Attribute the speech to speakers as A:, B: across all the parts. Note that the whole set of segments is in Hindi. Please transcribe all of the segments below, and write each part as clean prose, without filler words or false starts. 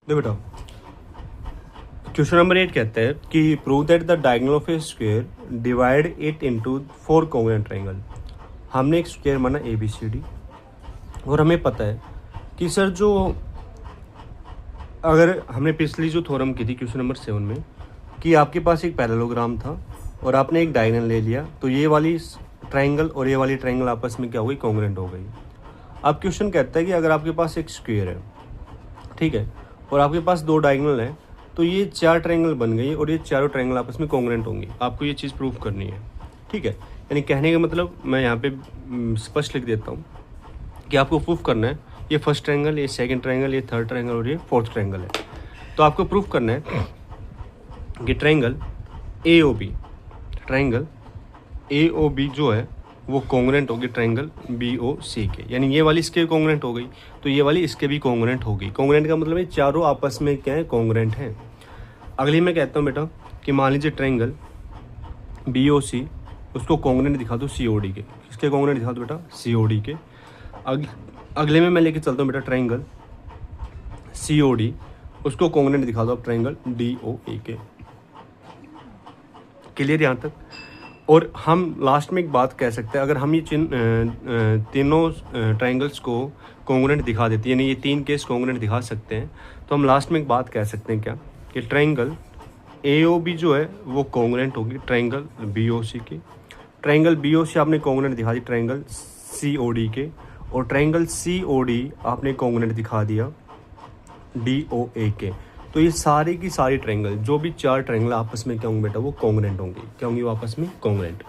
A: देखो बेटा, क्वेश्चन नंबर 8 कहता है कि prove that the diagonal of A square divide it into 4 congruent triangle. हमने एक स्क्वायर माना ABCD और हमें पता है कि सर जो अगर हमने पिछली जो थ्योरम की थी क्वेश्चन नंबर 7 में कि आपके पास एक पैरेललोग्राम था और आपने एक डायगोनल ले लिया, तो ये वाली ट्रायंगल और ये वाली ट्रायंगल आपस में क्या हो गई, कॉन्ग्रुएंट हो गई। अब क्वेश्चन कहता है कि अगर आपके पास एक स्क्वायर है, ठीक है, और आपके पास 2 डायगोनल है, तो ये 4 ट्रायंगल बन गई और ये चारों ट्रायंगल आपस में कॉन्ग्रुएंट होंगी। आपको ये चीज़ प्रूफ करनी है, ठीक है। यानी कहने का मतलब मैं यहाँ पे स्पष्ट लिख देता हूँ कि आपको प्रूफ करना है ये फर्स्ट ट्रायंगल, ये सेकंड ट्रायंगल, ये थर्ड ट्रायंगल और ये फोर्थ ट्रायंगल है। तो आपको प्रूफ करना है कि ट्रायंगल AOB जो है वो कॉन्ग्रुएंट होगी ट्रायंगल BOC के। यानी ये वाली इसके कॉन्ग्रुएंट हो गई तो ये वाली इसके भी कॉन्ग्रुएंट होगी। कॉन्ग्रुएंट का मतलब है चारों आपस में क्या है, कॉन्ग्रुएंट हैं। अगली मैं कहता हूँ बेटा कि मान लीजिए ट्रायंगल BOC, उसको कॉन्ग्रुएंट दिखा दो COD के। किसके कॉन्ग्रुएंट दिखा दो बेटा, COD के। अगले में मैं लेके चलता हूँ बेटा ट्रायंगल COD, उसको कॉन्ग्रुएंट दिखा दो आप ट्रायंगल DOA के। क्लियर यहाँ तक। और हम लास्ट में एक बात कह सकते हैं, अगर हम ये तीनों ट्रायंगल्स को कॉन्ग्रुएंट दिखा देते हैं, यानी ये 3 केस कॉन्ग्रुएंट दिखा सकते हैं, तो हम लास्ट में एक बात कह सकते हैं क्या, कि ट्रायंगल AOB जो है वो कॉन्ग्रुएंट होगी ट्रायंगल BOC की। ट्रायंगल BOC आपने कॉन्ग्रुएंट दिखा दी ट्रायंगल COD के, और ट्रायंगल COD आपने कॉन्ग्रुएंट दिखा दिया DOA के। तो ये सारी की सारी ट्रायंगल, जो भी 4 ट्रायंगल आपस में क्या होंगे बेटा, वो कॉन्ग्रुएंट होंगे। क्या होंगे वो आपस में, कॉन्ग्रुएंट।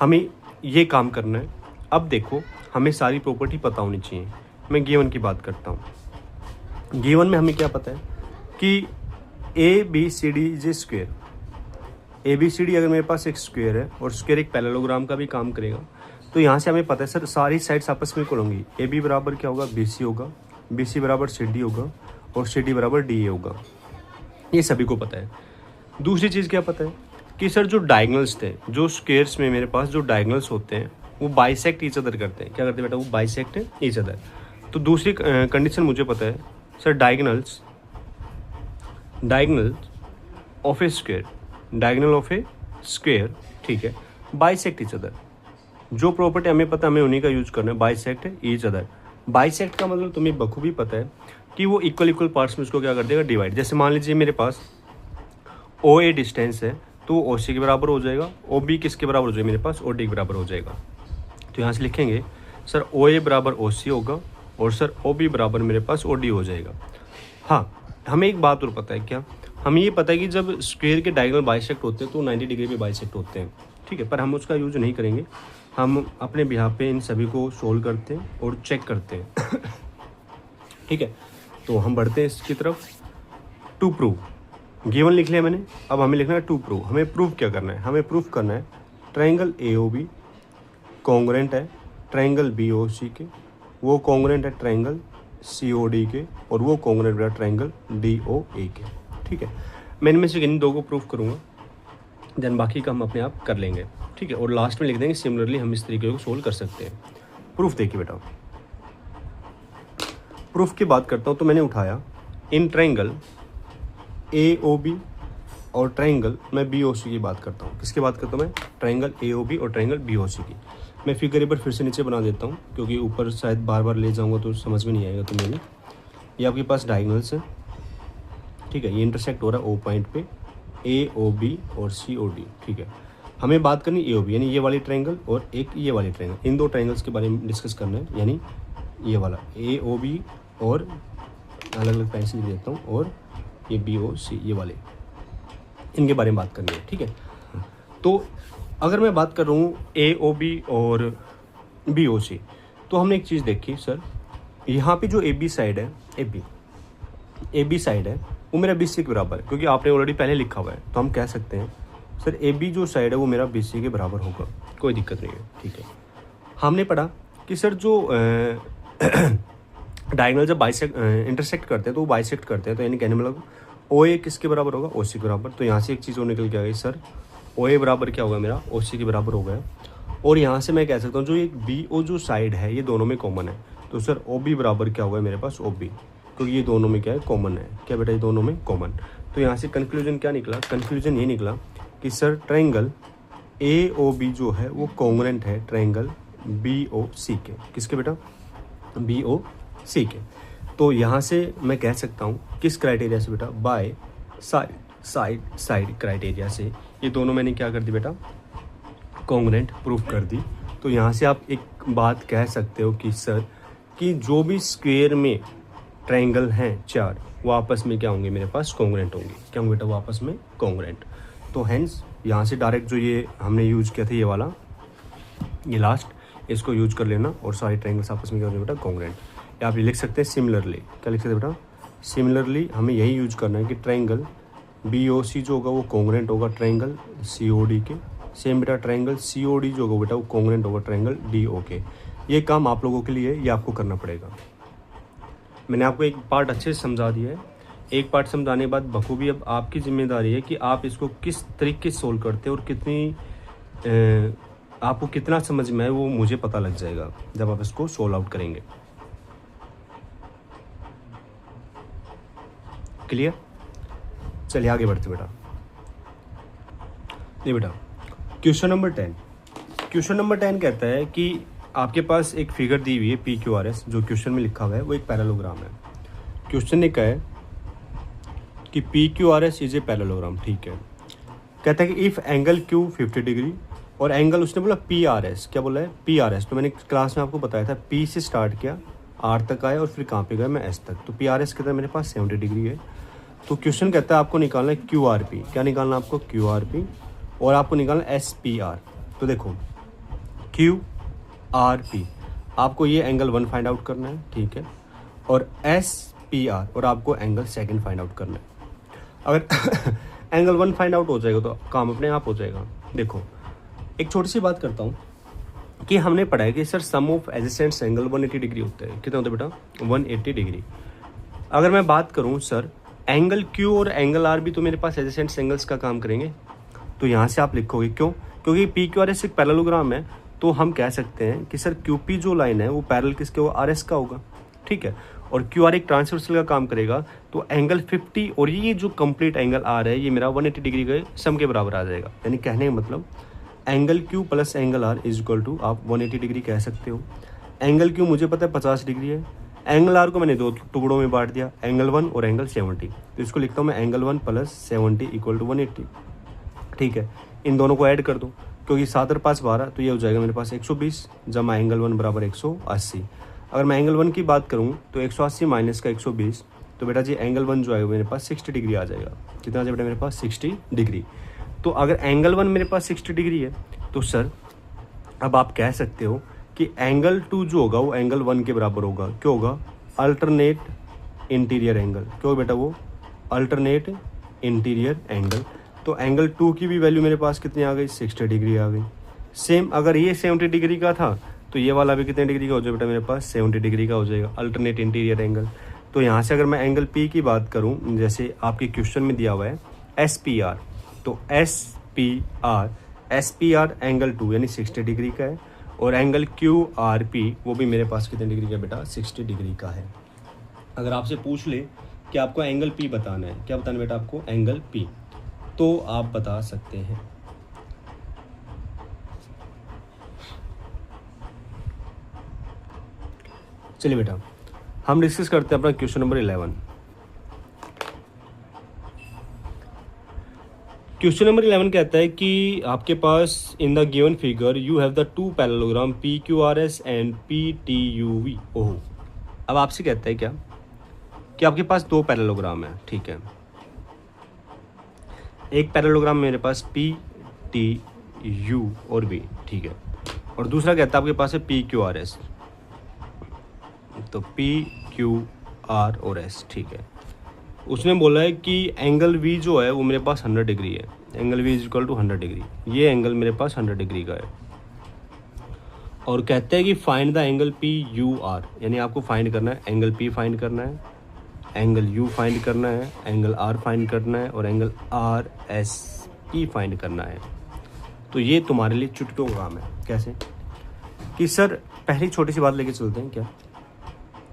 A: हमें ये काम करना है। अब देखो, हमें सारी प्रॉपर्टी पता होनी चाहिए। मैं गिवन की बात करता हूँ। गिवन में हमें क्या पता है कि ABCD is a square. ABCD अगर मेरे पास एक स्क्वायर है और स्क्वायर एक पैरेललोग्राम का भी काम करेगा, तो यहाँ से हमें पता है सर सारी साइड्स आपस में इक्वल होंगी। AB बराबर क्या होगा, BC होगा, BC बराबर CD होगा और CD बराबर DA होगा। ये सभी को पता है। दूसरी चीज़ क्या पता है कि सर जो डायगोनल्स थे, जो स्क्वायर्स में मेरे पास जो डायगोनल्स होते हैं वो बाइसेक्ट ईच अदर करते हैं। क्या करते हैं बेटा, वो बाइसेक्ट ईच अदर। तो दूसरी कंडीशन मुझे पता है sir, diagonals of A square, diagonal of A square, ठीक है, बाइसेक्ट ईच अदर। जो प्रॉपर्टी हमें पता है हमें उन्हीं का यूज करना है, बाइसेक्ट ईच अदर। बाइसेक्ट का मतलब तुम्हें बखूबी पता है कि वो इक्वल पार्ट्स में उसको क्या कर देगा, डिवाइड। जैसे मान लीजिए मेरे पास OA डिस्टेंस है तो OC के बराबर हो जाएगा, OB किसके बराबर हो जाएगा मेरे पास, OD के बराबर हो जाएगा। तो यहाँ से लिखेंगे सर OA बराबर OC होगा और सर OB बराबर मेरे पास OD हो जाएगा। हाँ, हमें एक बात और पता है क्या, हमें ये पता है कि जब स्क्वायर के डायगोनल बाइसेक्ट होते हैं तो 90 डिग्री पे बाइसेक्ट होते हैं, ठीक है, पर हम उसका यूज नहीं करेंगे। हम अपने बिहाफ पे इन सभी को सोल्व करते हैं और चेक करते हैं ठीक है। तो हम बढ़ते हैं इसकी तरफ। टू प्रूव, गिवन लिख लिया मैंने, अब हमें लिखना है टू प्रूव। हमें प्रूव क्या करना है, हमें प्रूव करना है ट्रायंगल AOB कॉन्ग्रुएंट है ट्रायंगल BOC के, वो कॉन्ग्रुएंट है ट्रायंगल COD के, और वो कॉन्ग्रुएंट है ट्रायंगल DOA के, ठीक है। मैं इनमें से इन 2 को प्रूव करूँगा, देन बाकी का हम अपने आप कर लेंगे, ठीक है। और लास्ट में लिख देंगे सिमिलरली हम इस तरीके को सोल्व कर सकते हैं। प्रूफ देखिए बेटा, प्रूफ की बात करता हूँ तो मैंने उठाया इन ट्रायंगल AOB और ट्रायंगल मैं BOC की बात करता हूँ। किसकी बात करता हूँ मैं, ट्रायंगल AOB और ट्रायंगल BOC की। मैं फिगर एक बार फिर से नीचे बना देता हूँ क्योंकि ऊपर शायद बार बार ले जाऊँगा तो समझ में नहीं आएगा। तो मैंने ये आपके पास डायगोनल्स है, ठीक है, ये इंटरसेक्ट हो रहा है O पॉइंट पे AOB और COD, ठीक है। हमें बात करनी AOB यानी ये वाली ट्रायंगल और एक ये वाली ट्रायंगल, इन 2 ट्रायंगल्स के बारे में डिस्कस करना है। यानी ये वाला AOB और अलग अलग पेंसिल लिख देता हूँ, और ये BOC ये वाले, इनके बारे में बात करनी है, ठीक है। तो अगर मैं बात कर रहा हूँ AOB और BOC, तो हमने एक चीज़ देखी सर, यहाँ पे जो AB साइड है, AB साइड है वो मेरा BC के बराबर है, क्योंकि आपने ऑलरेडी पहले लिखा हुआ है। तो हम कह सकते हैं सर AB जो साइड है वो मेरा BC के बराबर होगा, कोई दिक्कत नहीं है, ठीक है। हमने पढ़ा कि सर जो डायगोनल जब इंटरसेक्ट करते हैं तो वो बाइसेक्ट करते हैं, तो यानी कहने मतलब OA किसके बराबर होगा, OC के बराबर। तो यहाँ से एक चीज़ और निकल के आ गई सर, OA बराबर क्या होगा मेरा, OC के बराबर हो गया। और यहाँ से मैं कह सकता हूँ जो एक BO जो साइड है ये दोनों में कॉमन है, तो सर OB बराबर क्या होगा मेरे पास, OB। क्योंकि ये दोनों में क्या है, कॉमन है। क्या बेटा, ये दोनों में कॉमन। तो यहाँ से कंक्लूजन क्या निकला, कंक्लूजन ये निकला कि सर ट्रायंगल AOB जो है वो कॉन्ग्रुएंट है ट्रायंगल BOC के। किसके बेटा, BOC के। तो यहाँ से मैं कह सकता हूँ किस क्राइटेरिया से बेटा, बाय साइड क्राइटेरिया से ये दोनों मैंने क्या कर दी बेटा, कॉन्ग्रुएंट प्रूफ कर दी। तो यहाँ से आप एक बात कह सकते हो कि सर कि जो भी स्क्वायर में ट्रायंगल हैं 4 वो आपस में क्या होंगे, मेरे पास कॉन्ग्रुएंट होंगे। क्या होंगे बेटा, वो आपस में कॉन्ग्रुएंट। तो हेंस यहाँ से डायरेक्ट जो ये हमने यूज किया था, ये वाला, ये लास्ट, इसको यूज कर लेना और सारे ट्रायंगल्स आपस में क्या होंगे बेटा, कॉन्ग्रुएंट। या आप ये लिख सकते हैं सिमिलरली। क्या लिख सकते हैं बेटा, सिमिलरली। हमें यही यूज करना है कि ट्रायंगल BOC जो होगा वो कॉन्ग्रुएंट होगा ट्रायंगल COD के। सेम बेटा ट्रायंगल COD जो होगा बेटा वो कॉन्ग्रुएंट होगा ट्रायंगल DO के। ये काम आप लोगों के लिए ये आपको करना पड़ेगा। मैंने आपको एक पार्ट अच्छे से समझा दिया है। एक पार्ट समझाने के बाद बखूबी अब आपकी जिम्मेदारी है कि आप इसको किस तरीके से सोल्व करते हैं और कितनी आपको कितना समझ में है वो मुझे पता लग जाएगा जब आप इसको सोल्व आउट करेंगे। क्लियर? चलिए आगे बढ़ते बेटा। नहीं बेटा, क्वेश्चन नंबर 10। क्वेश्चन नंबर 10 कहता है कि आपके पास एक फिगर दी हुई है PQRS, जो क्वेश्चन में लिखा हुआ है वो एक पैरेललोग्राम है। क्वेश्चन ने कहा है कि PQRS इज ए पैरेललोग्राम। ठीक है, कहता है कि इफ एंगल Q 50 डिग्री और एंगल उसने बोला PRS। क्या बोला है, PRS। तो मैंने क्लास में आपको बताया था P से स्टार्ट किया, R तक आया और फिर कहाँ पे गया, मैं S तक। तो PRS कहता है मेरे पास 70 डिग्री है। तो क्वेश्चन कहता है आपको निकालना है QRP। क्या निकालना है आपको, QRP। और आपको निकालना है SPR। तो देखो QRP आपको ये एंगल 1 फाइंड आउट करना है, ठीक है, और SPR और आपको एंगल 2 फाइंड आउट करना है। अगर एंगल 1 फाइंड आउट हो जाएगा तो काम अपने आप हो जाएगा। देखो एक छोटी सी बात करता हूँ कि हमने पढ़ा है कि सर sum of adjacent angle 180 degree होता है। कितना होता है बेटा, 180 डिग्री। अगर मैं बात करूँ सर एंगल Q और एंगल R भी तो मेरे पास एडजेसेंट एंगल्स का काम करेंगे। तो यहाँ से आप लिखोगे क्यों, क्योंकि PQRS एक पैरेललोग्राम है। तो हम कह सकते हैं कि सर QP जो लाइन है वो पैरेलल किसके होगा, RS का होगा। ठीक है, और QR एक ट्रांसवर्सल का काम करेगा। तो एंगल 50 और ये जो कंप्लीट एंगल R है ये मेरा 180 डिग्री के सम के बराबर आ जाएगा। यानी कहने का मतलब angle Q plus angle R is equal to आप 180 डिग्री कह सकते हो। एंगल Q मुझे पता है 50 डिग्री है, एंगल R को मैंने 2 टुकड़ों में बांट दिया, एंगल 1 और एंगल 70। तो इसको लिखता हूँ मैं एंगल 1 प्लस 70 इक्वल टू 180। ठीक है, इन दोनों को ऐड कर दो क्योंकि 7 और 5 12, तो ये हो जाएगा मेरे पास 120 जमा एंगल 1 बराबर 180। अगर मैं एंगल 1 की बात करूँ तो 180 माइनस का 120, तो बेटा जी एंगल 1 जो है मेरे पास 60 डिग्री आ जाएगा। कितना आ जाएगा बेटा मेरे पास, 60 डिग्री। तो अगर एंगल 1 मेरे पास 60 डिग्री है तो सर अब आप कह सकते हो कि एंगल 2 जो होगा वो एंगल 1 के बराबर होगा। क्यों होगा, अल्टरनेट इंटीरियर एंगल। क्यों बेटा, वो अल्टरनेट इंटीरियर एंगल। तो एंगल 2 की भी वैल्यू मेरे पास कितनी आ गई, 60 डिग्री आ गई। सेम अगर ये 70 डिग्री का था तो ये वाला भी कितने डिग्री का हो जाएगा बेटा, मेरे पास 70 डिग्री का हो जाएगा, अल्टरनेट इंटीरियर एंगल। तो यहाँ से अगर मैं एंगल P की बात करूँ, जैसे आपके क्वेश्चन में दिया हुआ है SPR, तो SPR एंगल 2 यानी 60 डिग्री का है, और एंगल QRP वो भी मेरे पास कितने डिग्री का बेटा, 60 डिग्री का है। अगर आपसे पूछ ले कि आपको एंगल P बताना है, क्या बताना बेटा आपको, एंगल P, तो आप बता सकते हैं। चलिए बेटा हम डिस्कस करते हैं अपना क्वेश्चन नंबर 11। क्वेश्चन नंबर 11 कहता है कि आपके पास in the given figure you have the 2 parallelogram PQRS and PTUV। Oh, अब आपसे कहता है क्या कि आपके पास 2 पैरेललोग्राम है। ठीक है, एक पैरेललोग्राम मेरे पास PTU और V, ठीक है, और दूसरा कहता है आपके पास है PQRS। तो PQR और S, ठीक है। उसने बोला है कि एंगल V जो है वो मेरे पास 100 डिग्री है। Angle V is equal to 100 degree. ये एंगल मेरे पास 100 डिग्री का है और कहते हैं कि फाइंड द एंगल PUR, यानी आपको फाइंड करना है एंगल P फाइंड करना है, एंगल U फाइंड करना है, एंगल R फाइंड करना है और एंगल RSP फाइंड करना है। तो ये तुम्हारे लिए चुटकियों का काम है। कैसे कि सर पहली छोटी सी बात लेके चलते हैं क्या,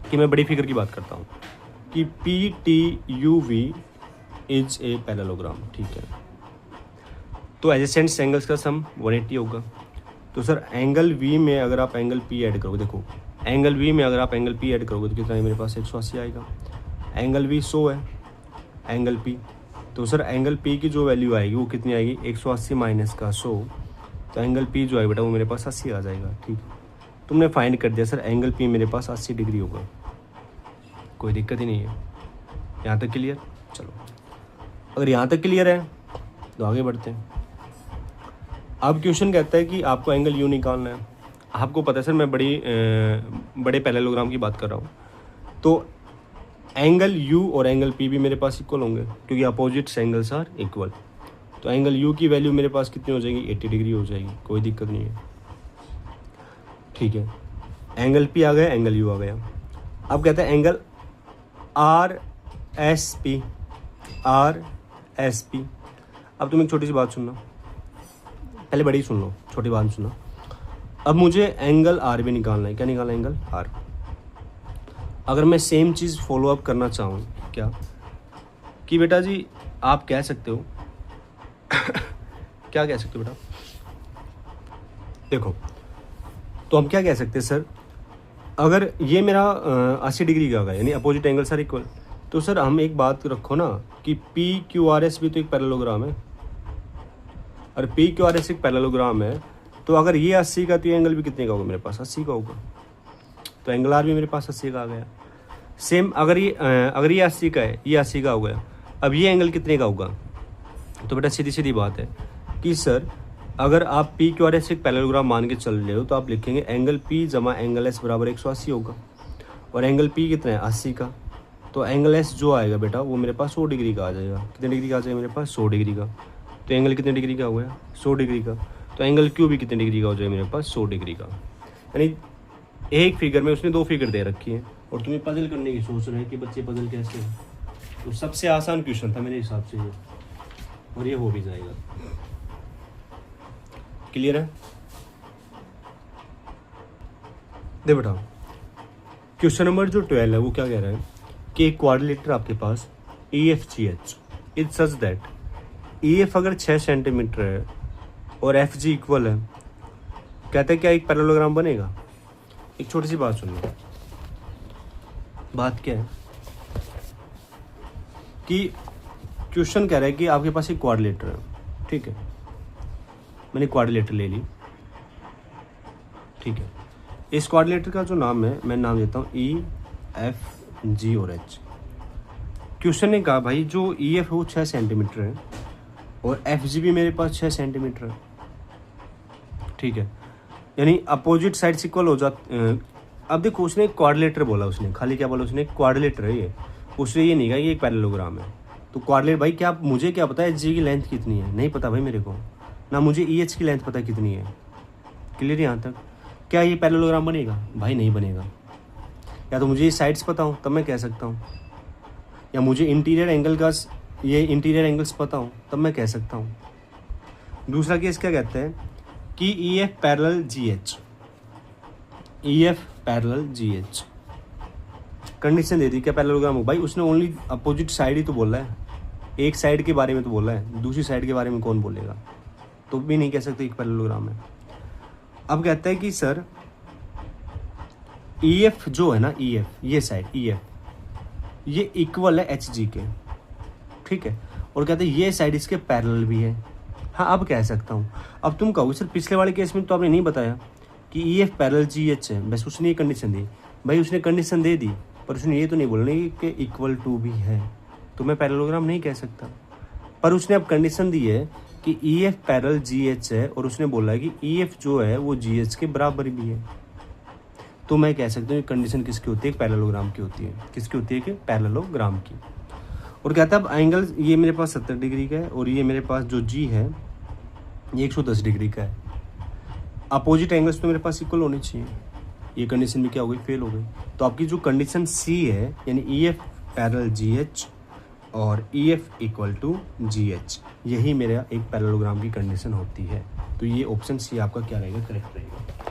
A: कि मैं बड़ी फिगर की बात करता हूँ। कि P T U V is a parallelogram, ठीक है। तो एडजेसेंट एंगल्स का सम 180 होगा। तो सर एंगल वी में अगर आप एंगल पी ऐड करोगे, देखो एंगल वी में अगर आप एंगल पी ऐड करोगे तो कितना है मेरे पास 180 आएगा। एंगल वी 100 है, एंगल पी, तो सर एंगल पी की जो वैल्यू आएगी वो कितनी आएगी 180 माइनस का 100, तो एंगल पी जो है बेटा वो मेरे पास 80 आ जाएगा, ठीक। तुमने फाइंड कर दिया सर एंगल पी मेरे पास 80 डिग्री होगा, कोई दिक्कत ही नहीं है। यहाँ तक क्लियर? चलो अगर यहाँ तक क्लियर है तो आगे बढ़ते हैं। अब क्वेश्चन कहता है कि आपको एंगल यू निकालना है। आपको पता है सर मैं बड़े पैरेललोग्राम की बात कर रहा हूँ, तो एंगल यू और एंगल पी भी मेरे पास इक्वल होंगे क्योंकि अपोजिट्स एंगल्स आर इक्वल। तो एंगल यू की वैल्यू मेरे पास कितनी हो जाएगी 80 डिग्री हो जाएगी, कोई दिक्कत नहीं है, ठीक है। एंगल पी आ गया, एंगल यू आ गया। अब कहते हैं angle R S P, R S P. अब तुम एक छोटी सी बात सुनना, पहले बड़ी सुन लो, छोटी बात सुनो। अब मुझे एंगल आर भी निकालना है। क्या निकालना है? Angle R. अगर मैं सेम चीज़ फॉलो अप करना चाहूँ, क्या कि बेटा जी आप कह सकते हो क्या कह सकते हो बेटा, देखो तो हम क्या कह सकते हैं सर, अगर ये मेरा 80 डिग्री का होगा यानी अपोजिट एंगल सर इक्वल, तो सर हम एक बात रखो ना कि पी क्यू आर एस भी तो एक पैरेललोग्राम है, और पी क्यू आर एस एक पैरेललोग्राम है, तो अगर ये 80 का तो ये एंगल भी कितने का होगा मेरे पास 80 का होगा, तो एंगल आर भी मेरे पास 80 का आ गया। सेम अगर ये 80 का है, ये 80 का हो गया, अब ये एंगल कितने का होगा, तो बेटा सीधी सीधी बात है कि सर अगर आप पी क्यू आर एस एक पैरेललोग्राम मान के चल रहे हो तो आप लिखेंगे एंगल पी जमा एंगल एस बराबर 180 होगा, और एंगल पी कितना है 80 का, तो एंगल एस जो आएगा बेटा वो मेरे पास 100 डिग्री का आ जाएगा। कितने डिग्री का आ जाएगा मेरे पास 100 डिग्री का, तो एंगल कितने डिग्री का हो गया 100 डिग्री का, तो एंगल क्यू भी कितने डिग्री का हो जाएगा मेरे पास 100 डिग्री का। यानी एक फिगर में उसने 2 फिगर दे रखी है और तुम्हें पजल करने की सोच रहे हैं कि बच्चे पजल कैसे है, तो सबसे आसान क्वेश्चन था मेरे हिसाब से ये, और ये हो भी जाएगा। क्लियर है? दे बेटा क्वेश्चन नंबर जो 12 है वो क्या कह रहा है कि एक क्वाड्रिलेटरल आपके पास E F G H is such that E F अगर 6 सेंटीमीटर है और एफ जी इक्वल है, कहते हैं क्या एक पैरेललोग्राम बनेगा। एक छोटी सी बात सुनो, बात क्या है कि क्वेश्चन कह रहा है कि आपके पास एक क्वाड्रिलेटर है, ठीक है, मैंने क्वाड्रिलेटर ले ली, ठीक है। इस क्वाड्रिलेटर का जो नाम है मैं नाम देता हूँ ई एफ जी और एच। क्वेश्चन ने कहा भाई जो ई एफ वो 6 सेंटीमीटर है और एफ जी भी मेरे पास 6 सेंटीमीटर है, ठीक है, यानी अपोजिट साइड्स इक्वल हो जाते। अब देखो उसने एक क्वाड्रिलेटर बोला, उसने खाली क्या बोला, उसने क्वाड्रिलेटर है ये, उसने ये नहीं कहा ये एक पैरेललोग्राम है। तो क्वाड्रिलेटर भाई क्या मुझे क्या पता है जी की लेंथ कितनी है, नहीं पता भाई मेरे को, ना मुझे ई एच की लेंथ पता कितनी है। क्लियर यहाँ तक? क्या ये पैरेललोग्राम बनेगा? भाई नहीं बनेगा। या तो मुझे ये साइड्स पता हो तब मैं कह सकता हूँ, या मुझे इंटीरियर एंगल का ये इंटीरियर एंगल्स पता हो तब मैं कह सकता हूँ। दूसरा केस क्या कहते हैं कि E F parallel G H, E F parallel G H condition दे दी क्या पैरेललोग्राम हो। भाई उसने ओनली अपोजिट साइड ही तो बोला है, एक साइड के बारे में तो बोला है, दूसरी साइड के बारे में कौन बोलेगा, तो भी नहीं कह सकते एक पैरेललोग्राम है। अब कहता है कि सर ई एफ जो है ना, ई एफ ये साइड ई एफ ये इक्वल है एच जी के, ठीक है, और कहते हैं ये साइड इसके पैरेलल भी है। हाँ अब कह सकता हूँ। अब तुम कहोगे सर पिछले वाले केस में तो आपने नहीं बताया कि E F parallel G H है, बस उसने ये कंडीशन दी। भाई उसने कंडीशन दे दी पर उसने ये तो नहीं बोलना कि इक्वल टू भी है, तो मैं पैरेललोग्राम नहीं कह सकता। पर उसने अब कंडीशन दी है कि E F parallel G H है और उसने बोला है कि ई एफ जो है वो जी एच के बराबर भी है, तो मैं कह सकता हूँ कंडीशन किसकी होती है, पैरेललोग्राम की होती है। किसकी होती है कि पैरेललोग्राम की। और कहता है अब एंगल ये मेरे पास 70 डिग्री का है और ये मेरे पास जो जी है ये 110 डिग्री का है। अपोजिट एंगल्स तो मेरे पास इक्वल होने चाहिए। ये कंडीशन भी क्या हो गई, फेल हो गई। तो आपकी जो कंडीशन सी है यानी E F parallel G H और E F equal to G H, यही मेरा एक पैरेललोग्राम की कंडीशन होती है। तो ये ऑप्शन सी आपका क्या रहेगा, करेक्ट रहेगा।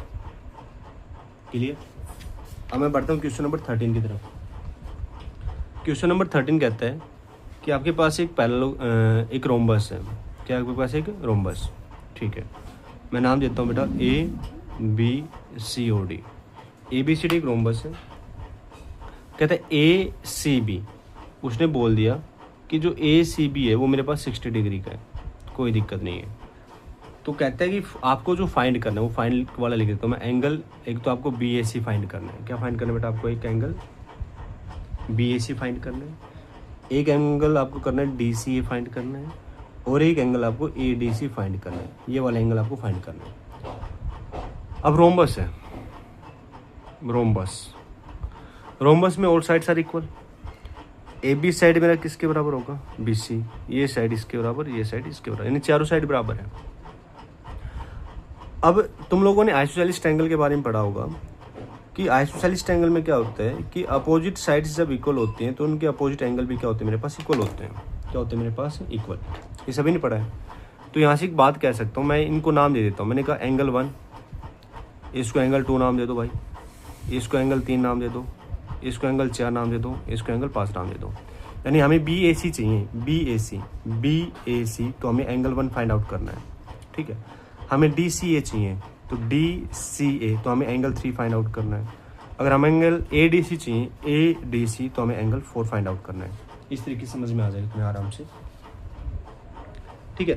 A: क्लियर? अब मैं बढ़ता हूँ क्वेश्चन नंबर 13 की तरफ। क्वेश्चन नंबर 13 कहता है कि आपके पास एक एक रोम्बस है। क्या आपके पास एक रोम्बस, ठीक है। मैं नाम देता हूँ बेटा ABCOD। ABCD एक रोम्बस है। कहता है ACB, उसने बोल दिया कि जो ACB है वो मेरे पास 60 डिग्री का है, कोई दिक्कत नहीं है। तो कहता है कि आपको जो फाइंड करना है वो फाइंड वाला लिख देता हूँ मैं। एंगल एक तो आपको BAC फाइंड करना है। क्या फाइंड करना है बेटा? आपको एक एंगल BAC फाइंड करना है, एक एंगल आपको करना है DCA फाइंड करना है, और एक एंगल आपको ADC फाइंड करना है। ये वाला एंगल आपको फाइंड करना है। अब रोम्बस है, रोम्बस में all sides are equal. AB side मेरा किसके बराबर होगा? BC। ये साइड इसके बराबर, ये साइड इसके बराबर, यानी चारों साइड बराबर है। अब तुम लोगों ने आइसोसेलेस ट्रायंगल के बारे में पढ़ा होगा कि आइसोसेलेस ट्रायंगल में क्या होता है कि अपोजिट साइड्स जब इक्वल होती हैं तो उनके अपोजिट एंगल भी क्या होते हैं मेरे पास? इक्वल होते हैं। क्या होते हैं मेरे पास? इक्वल। ये सभी ने पढ़ा है। तो यहाँ से एक बात कह सकता हूँ, मैं इनको नाम दे देता हूँ। मैंने कहा एंगल 1, इसको एंगल 2 नाम दे दो भाई, इसको एंगल 3 नाम दे दो, इसको एंगल 4 नाम दे दो, इसको एंगल 5 नाम दे दो। यानी हमें BAC चाहिए, BAC तो हमें एंगल 1 फाइंड आउट करना है, ठीक है। हमें DCA चाहिए तो DCA तो हमें एंगल 3 फाइंड आउट करना है। अगर हमें एंगल ADC चाहिए, ADC तो हमें एंगल 4 फाइंड आउट करना है। इस तरीके से समझ में आ जाएगा तुम्हें आराम से, ठीक है।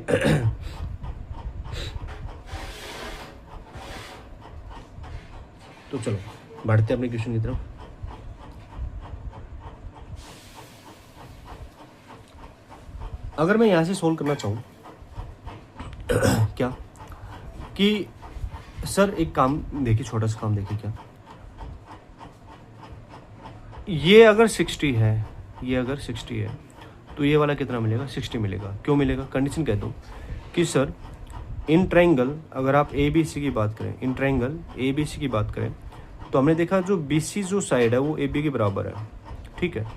A: तो चलो बढ़ते अपने क्वेश्चन की तरफ। अगर मैं यहां से सोल्व करना चाहूं क्या कि सर एक काम देखिए, छोटा सा काम देखिए, क्या ये अगर 60 है, ये अगर 60 है तो ये वाला कितना मिलेगा? 60 मिलेगा। क्यों मिलेगा? कंडीशन कह दो कि सर इन ट्रायंगल, अगर आप ABC की बात करें, इन ट्रायंगल ABC की बात करें तो हमने देखा जो BC जो साइड है वो AB के बराबर है, ठीक है।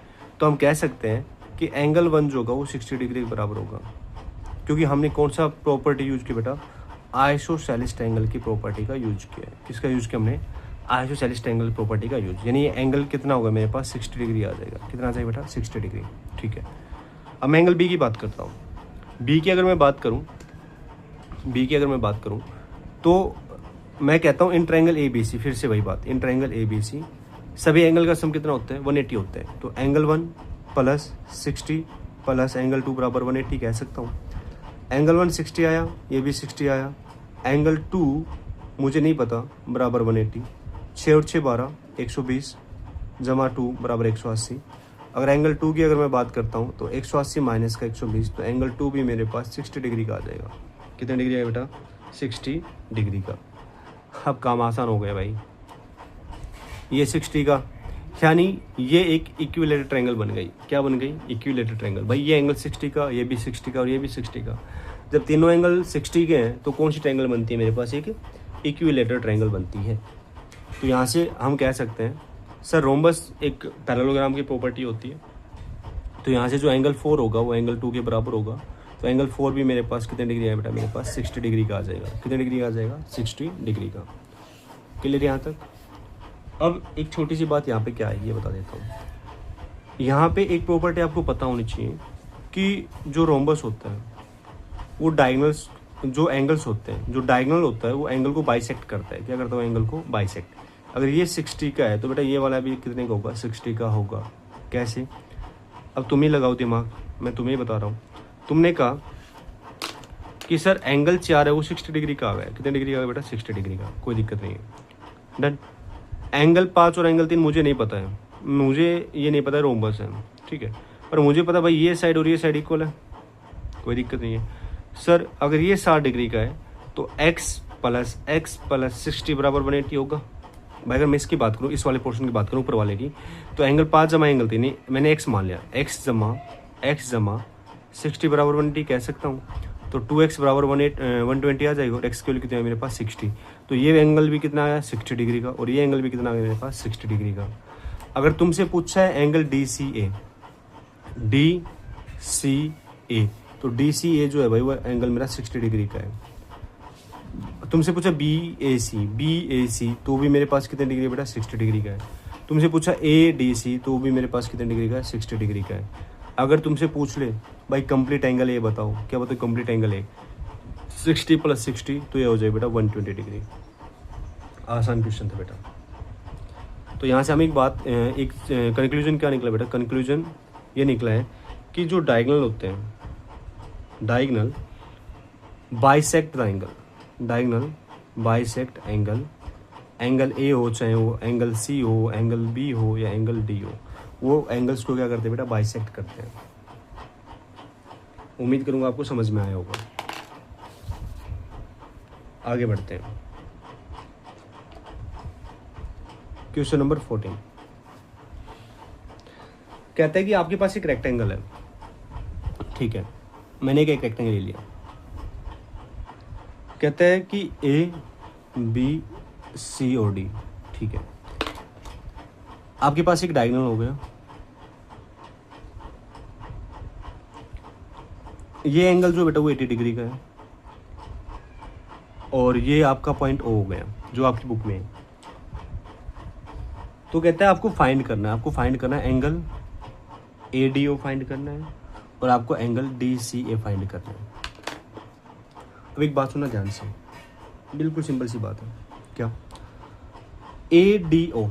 A: तो हम कह सकते हैं कि एंगल 1 जो होगा वो 60 डिग्री के बराबर होगा, क्योंकि हमने कौन सा प्रॉपर्टी यूज की बेटा? आइसोसेलेस ट्रायंगल की प्रॉपर्टी का यूज किया है। किसका यूज किया हमने? आइसोसेलेस ट्रायंगल प्रॉपर्टी का यूज। यानी ये एंगल कितना होगा मेरे पास? 60 डिग्री आ जाएगा। कितना आ जाएगा बेटा? 60 डिग्री, ठीक है। अब मैं एंगल B की बात करता हूँ। B की अगर मैं बात करूँ तो मैं कहता हूँ इन ट्रायंगल ABC, फिर से वही बात, इन ट्रायंगल ABC सभी एंगल का सम कितना होता है? 180 होता है। तो एंगल 1 प्लस 60 प्लस एंगल 2 बराबर 180 कह सकता हूँ। एंगल 1 60 आया, ये भी 60 आया। एंगल 2 मुझे नहीं पता, बराबर 180। 6 और 6 12, 120 जमा 2 बराबर 180। अगर एंगल 2 की अगर मैं बात करता हूँ तो 180 माइनस का 120, तो एंगल 2 भी मेरे पास 60 डिग्री का आ जाएगा। कितने डिग्री आएगा बेटा? 60 डिग्री का। अब काम आसान हो गया भाई, ये 60 का, यानी ये एक इक्विलेटरल ट्रायंगल बन गई। क्या बन गई? Equilateral triangle. भाई ये एंगल 60 का, ये भी 60 का और ये भी 60 का। जब तीनों एंगल 60 के हैं तो कौन सी ट्रायंगल बनती है मेरे पास? एक इक्विलेटरल ट्रायंगल बनती है। तो यहाँ से हम कह सकते हैं सर रोम्बस एक पैरेललोग्राम की प्रॉपर्टी होती है। तो यहाँ से जो एंगल 4 होगा वो एंगल 2 के बराबर होगा। तो एंगल 4 भी मेरे पास कितने डिग्री है बेटा? मेरे पास 60 डिग्री का आ जाएगा। कितने डिग्री का आ जाएगा? 60 डिग्री का। क्लियर यहाँ तक? अब एक छोटी सी बात यहाँ पे क्या है ये बता देता हूँ। यहाँ पे एक प्रॉपर्टी आपको पता होनी चाहिए कि जो रोम्बस होता है वो डायगोनल्स, जो एंगल्स होते हैं, जो डायगोनल होता है वो एंगल को बाइसेक्ट करता है। क्या करता है? एंगल को बाइसेक्ट। अगर ये 60 का है तो बेटा ये वाला भी कितने का होगा? 60 का होगा। कैसे? अब तुम ही लगाओ दिमाग, मैं तुम्हें ही बता रहा हूँ। तुमने कहा कि सर एंगल 4 है वो 60 डिग्री का आ गया। कितने डिग्री का बेटा? 60 डिग्री का। कोई दिक्कत नहीं है, डन। एंगल 5 और एंगल 3 मुझे नहीं पता है, मुझे ये नहीं पता है रोम्बस है, ठीक है। पर मुझे पता भाई ये साइड और ये साइड इक्वल है, कोई दिक्कत नहीं है। सर अगर ये 60 डिग्री का है तो x प्लस 60 बराबर 180 होगा। भाई अगर मैं इसकी बात करूँ, इस वाले पोर्शन की बात करूँ ऊपर वाले की, तो एंगल 5 जमा एंगल 3, मैंने x मान लिया, x जमा 60 बराबर 180 कह सकता हूँ। तो 2x बराबर 120 आ जाएगा और x की वैल्यू कितना है मेरे पास? 60। तो ये एंगल भी कितना आया? 60 डिग्री का। और ये एंगल भी कितना आया मेरे पास? 60 डिग्री का। अगर तुमसे पूछा है एंगल DCA, तो DCA जो है भाई वो एंगल मेरा 60 डिग्री का है। तुमसे पूछा BAC, तो भी मेरे पास कितने डिग्री बेटा? 60 डिग्री का है। तुमसे पूछा ए डी सी, तो वो भी मेरे पास कितने डिग्री का है, 60 डिग्री का है। अगर तुमसे पूछ ले भाई कंप्लीट एंगल ये बताओ, क्या बताओ कंप्लीट एंगल है 60 + 60, तो ये हो जाए बेटा 120 डिग्री। आसान क्वेश्चन था बेटा। तो यहाँ से हम एक कंक्लूजन क्या निकला बेटा, कंक्लूजन ये निकला है कि जो डायगोनल होते हैं, diagonal bisect the angle, diagonal bisect angle, angle A हो चाहे वो एंगल सी हो, एंगल बी हो या एंगल डी हो, वो एंगल्स को क्या करते हैं बेटा, बाइसेक्ट करते हैं। उम्मीद करूंगा आपको समझ में आया होगा। आगे बढ़ते हैं, क्वेश्चन नंबर 14 कहता है कि आपके पास एक रेक्टेंगल है, ठीक है, मैंने एक रेक्टेंगल ले लिया। कहता है कि ए बी सी और डी, ठीक है, आपके पास एक डायगोनल हो गया। ये एंगल जो बेटा वो 80 डिग्री का है और ये आपका पॉइंट ओ हो गया जो आपकी बुक में है। तो कहता है आपको फाइंड करना है, आपको फाइंड करना है angle A D O find करना है और आपको angle D C A find करना है। अब एक बात सुनना ध्यान से, बिल्कुल सिंपल सी बात है। क्या, ए डी ओ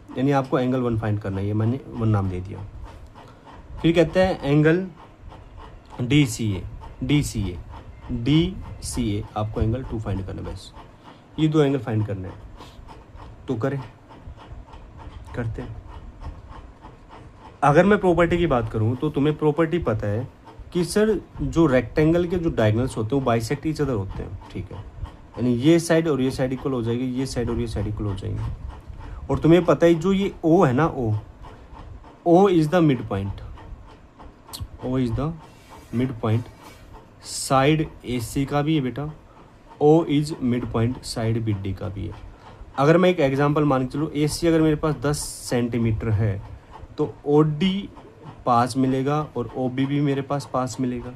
A: यानी आपको एंगल 1 फाइंड करना है, ये मैंने 1 नाम दे दिया। फिर कहते हैं एंगल डी सी ए आपको एंगल 2 फाइंड करना है, बस ये 2 एंगल फाइंड करना है। तो करते हैं। अगर मैं प्रॉपर्टी की बात करूं तो तुम्हें प्रॉपर्टी पता है कि सर जो रेक्टेंगल के जो डायगोनल्स होते हैं वो बाइसेक्ट ईच अदर होते हैं, ठीक है, यानी ये साइड और ये साइड इक्वल हो जाएगी, ये साइड और ये साइड इक्वल हो जाएंगे। और तुम्हें पता है जो ये ओ है ना, O is the mid point, side A C का भी है बेटा, O is mid point side B D का भी है। अगर मैं एक एग्जांपल मान के चलूँ, ए सी अगर मेरे पास 10 सेंटीमीटर है तो ओ डी 5 मिलेगा और ओ बी भी मेरे पास 5 मिलेगा,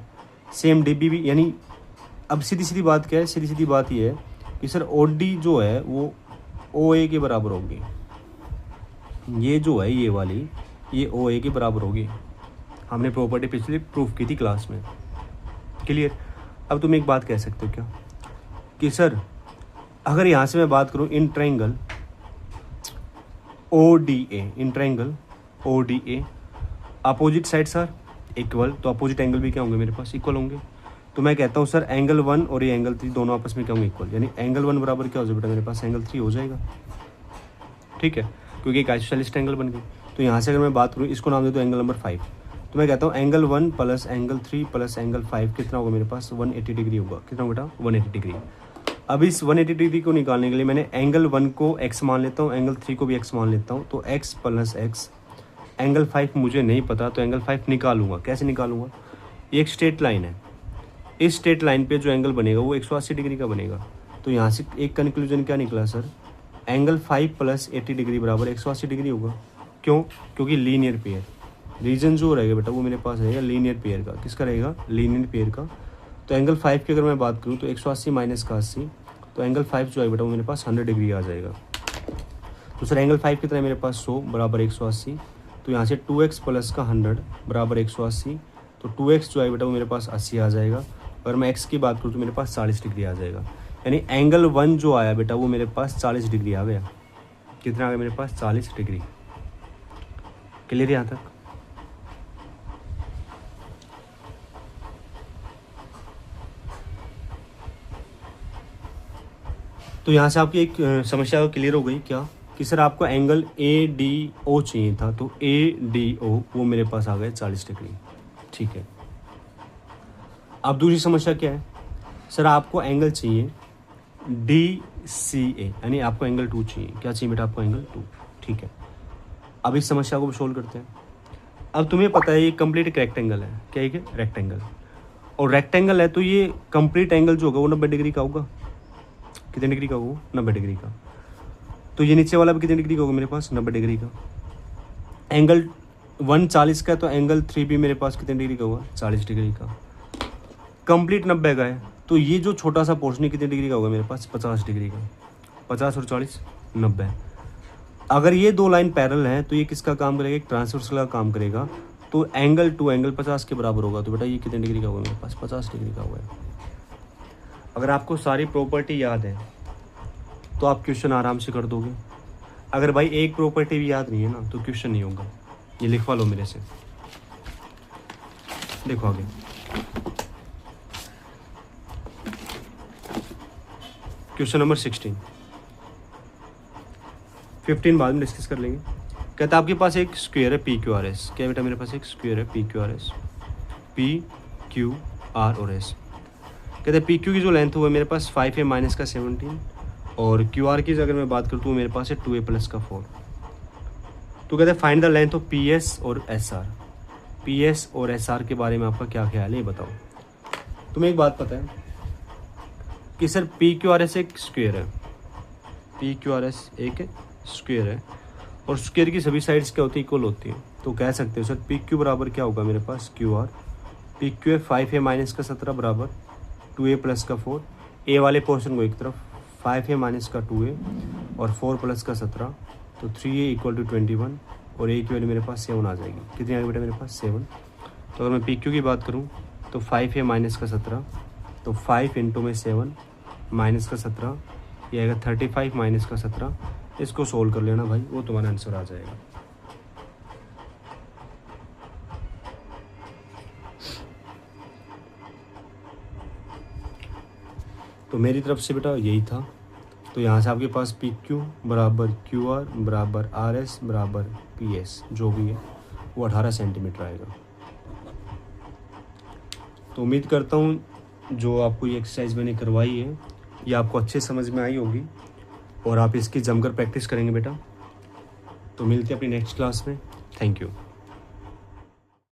A: सेम डी बी भी। यानी अब सीधी बात क्या है, सीधी बात ये है कि सर ओ डी जो है वो ओ ए के बराबर होगी, ये जो है ये वाली ये ओ ए के बराबर होगी। हमने प्रॉपर्टी पिछले प्रूफ की थी क्लास में, क्लियर। अब तुम एक बात कह सकते हो क्या कि सर अगर यहाँ से मैं बात करूँ इन triangle O D A opposite side sir equal, तो अपोजिट एंगल भी क्या होंगे मेरे पास, इक्वल होंगे। तो मैं कहता हूँ सर एंगल 1 और ये एंगल 3 दोनों आपस में क्या होंगे, इक्वल, यानी एंगल 1 बराबर क्या हो जाएगा बेटा, मेरे पास एंगल 3 हो जाएगा, ठीक है, क्योंकि एक आइसोसेलेस एंगल बन गई। तो यहाँ से अगर मैं बात करूँ, इसको नाम दे दो एंगल नंबर 5, तो मैं कहता हूँ एंगल 1 + एंगल 3 + एंगल 5 कितना होगा मेरे पास, 180 डिग्री होगा। कितना बेटा, 180 डिग्री। अब इस 180 डिग्री को निकालने के लिए मैंने एंगल 1 को x मान लेता हूँ, एंगल 3 को भी x मान लेता हूँ, तो x + x, एंगल 5 मुझे नहीं पता तो एंगल 5 निकालूंगा। कैसे निकालूंगा, ये एक स्ट्रेट लाइन है, इस स्ट्रेट लाइन पे जो एंगल बनेगा वो 180 डिग्री का बनेगा। तो यहाँ से एक कंक्लूजन क्या निकला सर, एंगल 5 + 80 डिग्री बराबर 180 डिग्री होगा। क्यों, क्योंकि लीनियर पेयर, रीजन जो रहेगा बेटा वो मेरे पास रहेगा लीनियर पेयर का। किसका रहेगा, लीनियर पेयर का। तो एंगल 5 की अगर मैं बात करूँ तो 180 - 80, तो एंगल 5 जो है बेटा वो मेरे पास 100 डिग्री आ जाएगा। तो सर एंगल 5 कितना है मेरे पास, 100 बराबर 180। तो यहाँ से 2x + का 100 बराबर 180, तो 2x जो है बेटा वो मेरे पास 80 आ जाएगा। अगर मैं x की बात करूँ तो मेरे पास 40 डिग्री आ जाएगा। यानी एंगल 1 जो आया बेटा वो मेरे पास 40 डिग्री आ गया। कितना आ गया मेरे पास, 40 डिग्री। क्लियर यहाँ तक। तो यहाँ से आपकी एक समस्या क्लियर हो गई क्या, कि सर आपको एंगल ए डी ओ चाहिए था, तो ए डी ओ वो मेरे पास आ गए 40 डिग्री, ठीक है। अब दूसरी समस्या क्या है, सर आपको एंगल चाहिए डी सी ए, यानी आपको एंगल 2 चाहिए। क्या चाहिए बेटा, आपको एंगल 2, ठीक है। अब इस समस्या को सोल्व करते हैं। अब तुम्हें पता है ये कंप्लीट एक रेक्टेंगल है, क्या है, रेक्टेंगल, और रेक्टेंगल है तो ये कंप्लीट एंगल जो होगा वो 90 डिग्री का होगा। कितने डिग्री का होगा, 90 डिग्री का। तो ये नीचे वाला भी कितने डिग्री का होगा मेरे पास, 90 डिग्री का। एंगल 1 40 का है तो एंगल 3 भी मेरे पास कितने डिग्री का होगा, 40 डिग्री का। कंप्लीट 90 का है तो ये जो छोटा सा पोर्शन कितने डिग्री का होगा मेरे पास, 50 डिग्री का। 50 और 40 90। अगर ये दो लाइन पैरेलल हैं तो ये किसका काम करेगा, एक ट्रांसवर्सल का काम करेगा। तो एंगल टू एंगल 50 के बराबर होगा। तो बेटा ये कितने डिग्री का होगा मेरे पास, 50 डिग्री का हुआ है। अगर आपको सारी प्रॉपर्टी याद है तो आप क्वेश्चन आराम से कर दोगे। अगर भाई एक प्रॉपर्टी भी याद नहीं है ना तो क्वेश्चन नहीं होगा। ये लिखवा लो मेरे से, देखो आगे। क्वेश्चन नंबर 16, 15 बाद में डिस्कस कर लेंगे। कहता है आपके पास एक स्क्वायर है पी क्यू आर एस। क्या बेटा, मेरे पास एक स्क्वायर है P Q R S, P Q R और एस। कहते हैं पी क्यू की जो लेंथ हुआ है मेरे पास 5 है माइनस का 17, और क्यू आर की अगर मैं बात करता हूँ मेरे पास है 2a प्लस का 4। तो कहते हैं find the length of P S और एस आर। पी एस और एस आर के बारे में आपका क्या ख्याल है ये बताओ। तुम्हें एक बात पता है कि sir P Q R S एक स्क्वायर है, पी क्यू आर एस एक स्क्वायर है, और स्क्वायर की सभी साइड्स क्या होती है, इक्वल होती है। तो कह सकते हो सर पी क्यू बराबर क्या होगा मेरे पास, क्यू आर। पी क्यू है 5 है माइनस का 17 बराबर 2a प्लस का 4। ए वाले पोर्शन को एक तरफ, 5 है माइनस का 2a और 4 प्लस का 17, तो 3a इक्वल टू 21, और ए की वैल्यू मेरे पास 7 आ जाएगी। कितनी आ गई बेटा मेरे पास, 7। तो अगर मैं पी क्यू की बात करूँ तो 5 है माइनस का 17, तो 5 इंटू में 7 माइनस का 17, ये आएगा 35 माइनस का 17। इसको सोल्व कर लेना भाई, वो तुम्हारा आंसर आ जाएगा। तो मेरी तरफ से बेटा यही था। तो यहाँ से आपके पास पी क्यू बराबर क्यू आर बराबर आर एस बराबर पी एस जो भी है वो 18 सेंटीमीटर आएगा। तो उम्मीद करता हूँ जो आपको ये एक्सरसाइज मैंने करवाई है ये आपको अच्छे समझ में आई होगी, और आप इसकी जमकर प्रैक्टिस करेंगे बेटा। तो मिलते हैं अपनी नेक्स्ट क्लास में। Thank you.